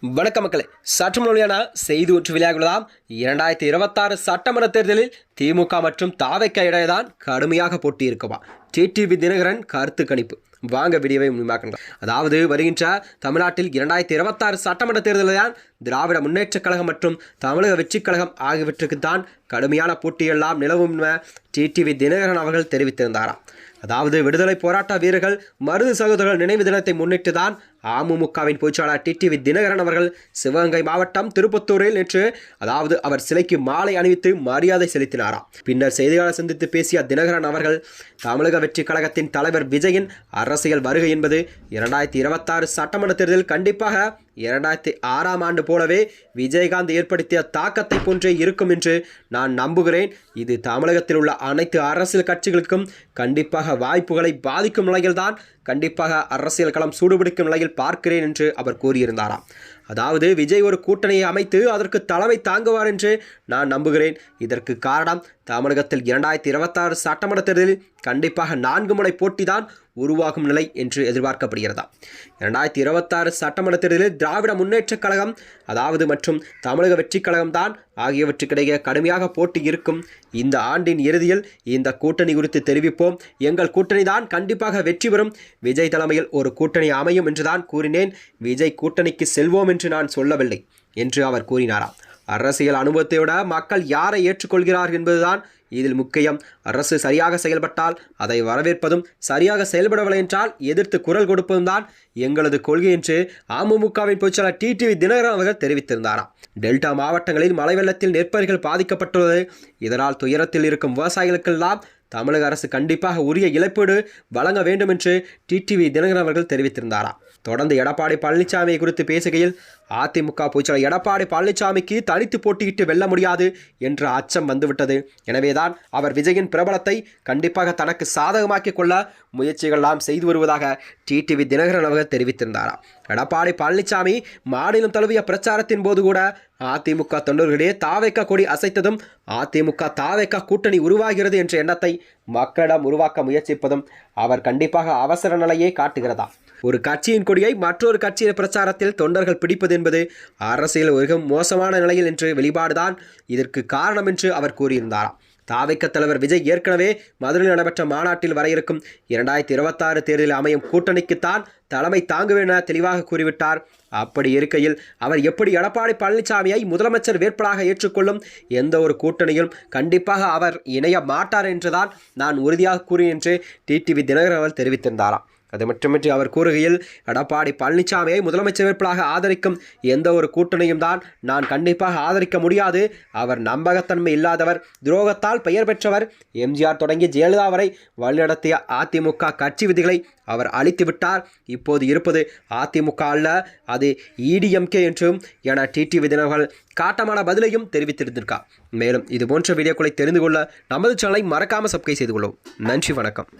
வணக்க மக்களே, சற்று மொழியான செய்தி ஒன்று வெளியாகியுள்ளதாம். 2026 சட்டமன்ற தேர்தலில் திமுக மற்றும் தாவைக்க இடையேதான் கடுமையாக போட்டி இருக்குமா? டிடிவி தினகரன் கருத்து கணிப்பு. வாங்க வீடியோவை முன்பாக்கலாம். அதாவது வருகின்ற தமிழ்நாட்டில் 2026 சட்டமன்ற தேர்தலில் தான் திராவிட முன்னேற்றக் கழகம் மற்றும் தமிழக வெற்றிக் கழகம் ஆகியவற்றுக்கு தான் கடுமையான போட்டியெல்லாம் நிலவும் டிடிவி தினகரன் அவர்கள் தெரிவித்திருந்தாராம். அதாவது விடுதலை போராட்ட வீரர்கள் மருது சகோதரர்கள் நினைவு தினத்தை முன்னிட்டு தான் அமமுகவின் பொதுச்செயலாளர் டிடிவி தினகரன் அவர்கள் சிவகங்கை மாவட்டம் திருப்பத்தூரில் நேற்று அவர் சிலைக்கு மாலை அணிவித்து மரியாதை செலுத்தினாராம். பின்னர் செய்தியாளர் சந்தித்து பேசிய தினகரன் அவர்கள் தமிழக வெற்றிக் கழகத்தின் தலைவர் விஜயின் அரசியல் வருகை என்பது 2026 சட்டமன்ற தேர்தலில் கண்டிப்பாக 2006ஆம் ஆண்டு போலவே விஜயகாந்த் ஏற்படுத்திய தாக்கத்தை போன்றே இருக்கும் என்று நான் நம்புகிறேன். இது தமிழகத்தில் உள்ள அனைத்து அரசியல் கட்சிகளுக்கும் கண்டிப்பாக வாய்ப்புகளை பாதிக்கும் நிலையில்தான் கண்டிப்பாக அரசியல் களம் சூடுபிடிக்கும் நிலையில் பார்க்கிறேன் என்று அவர் கூறியிருந்தாராம். அதாவது விஜய் ஒரு கூட்டணியை அமைத்து அதற்கு தலைமை தாங்குவார் என்று நான் நம்புகிறேன். இதற்கு காரணம் தமிழகத்தில் 2026 சட்டமன்ற தேர்தலில் கண்டிப்பாக 4 முனை போட்டிதான் உருவாகும் நிலை என்று எதிர்பார்க்கப்படுகிறதா. 2026 சட்டமன்ற தேர்தலில் திராவிட முன்னேற்றக் கழகம் மற்றும் தமிழக வெற்றிக் கழகம் தான் ஆகியவற்றுக்கிடையே கடுமையாக போட்டி இருக்கும். இந்த ஆண்டின் இறுதியில் இந்த கூட்டணி குறித்து தெரிவிப்போம். எங்கள் கூட்டணி தான் கண்டிப்பாக வெற்றி பெறும். விஜய் தலைமையில் ஒரு கூட்டணி அமையும் என்றுதான் கூறினேன். விஜய் கூட்டணிக்கு செல்வோம் என்று நான் சொல்லவில்லை என்று அவர் கூறினாராம். அரசியல் அனுபவத்தை விட மக்கள் யாரை ஏற்றுக்கொள்கிறார்கள் என்பதுதான் இதில் முக்கியம். அரசு சரியாக செயல்பட்டால் அதை வரவேற்பதும், சரியாக செயல்படவில்லை என்றால் எதிர்த்து குரல் கொடுப்பதும் தான் எங்களது கொள்கை என்று அமமுகவின் பொதுச்செயலாளர் டிடிவி தினகரன் அவர்கள் தெரிவித்திருந்தாராம். டெல்டா மாவட்டங்களில் மழை வெள்ளத்தில் நெற்பயிர்கள் பாதிக்கப்பட்டுள்ளது. இதனால் துயரத்தில் இருக்கும் விவசாயிகளுக்கெல்லாம் தமிழக அரசு கண்டிப்பாக உரிய இழப்பீடு வழங்க வேண்டும் என்று டிடிவி தினகரன் அவர்கள் தெரிவித்திருந்தாராம். தொடர்ந்து எடப்பாடி பழனிசாமியை குறித்து பேசுகையில் அதிமுக பொதுச்செயலாளர் எடப்பாடி பழனிசாமிக்கு தனித்து போட்டியிட்டு வெல்ல முடியாது என்ற அச்சம் வந்துவிட்டது. எனவேதான் அவர் விஜயின் பிரபலத்தை கண்டிப்பாக தனக்கு சாதகமாக்கிக் கொள்ள முயற்சிகள்லாம் செய்து வருவதாக டிடிவி தினகரன் அவர்கள் தெரிவித்திருந்தாராம். எடப்பாடி பழனிசாமி மாநிலம் தழுவிய பிரச்சாரத்தின் போது கூட அதிமுக தொண்டர்களிடையே தாவைக்க கொடி அசைத்ததும் அதிமுக தாவைக்க கூட்டணி உருவாகிறது என்ற எண்ணத்தை மக்களிடம் உருவாக்க முயற்சிப்பதும் அவர் கண்டிப்பாக அவசர நிலையை காட்டுகிறதா. ஒரு கட்சியின் கொடியை மற்றொரு கட்சியின் பிரச்சாரத்தில் தொண்டர்கள் பிடிப்பது என்பது அரசியல் மிக மோசமான நிலையில் என்று வெளிப்பாடுதான் இதற்கு காரணம் என்று அவர் கூறியிருந்தாராம். தாவைக்க தலைவர் விஜய் ஏற்கனவே மதுரையில் நடைபெற்ற மாநாட்டில் வர இருக்கும் 2026 தேர்தலில் அமையும் கூட்டணிக்குத்தான் தலைமை தாங்குவேன் என தெளிவாக கூறிவிட்டார். அப்படி இருக்கையில் அவர் எப்படி எடப்பாடி பழனிசாமியை முதலமைச்சர் வேட்பாளராக ஏற்றுக்கொள்ளும் எந்த ஒரு கூட்டணியும் கண்டிப்பாக அவர் இணைய மாட்டார் என்றுதான் நான் உறுதியாக கூறினேன் என்று டிடிவி தினகரன் அவர்கள் தெரிவித்திருந்தாராம். அது மட்டுமின்றி அவர் கூறுகையில் எடப்பாடி பழனிசாமியை முதலமைச்சர் வேட்பாளராக ஆதரிக்கும் எந்த ஒரு கூட்டணியும் தான் நான் கண்டிப்பாக ஆதரிக்க முடியாது. அவர் நம்பகத்தன்மை இல்லாதவர், துரோகத்தால் பெயர் பெற்றவர். எம்ஜிஆர் தொடங்கி ஜெயலலிதா வரை வழிநடத்திய அதிமுக கட்சி விதிகளை அவர் அழித்து விட்டார். இப்போது இருப்பது அதிமுக அல்ல, அது இடிஎம்கே என்றும் என டிடிவி தினகரன் காட்டமான பதிலையும் தெரிவித்திருந்திருக்கார். மேலும் இதுபோன்ற வீடியோக்களை தெரிந்து கொள்ள நமது சேனலை மறக்காமல் சப்ஸ்கிரைப் செய்து கொள்ளும். நன்றி, வணக்கம்.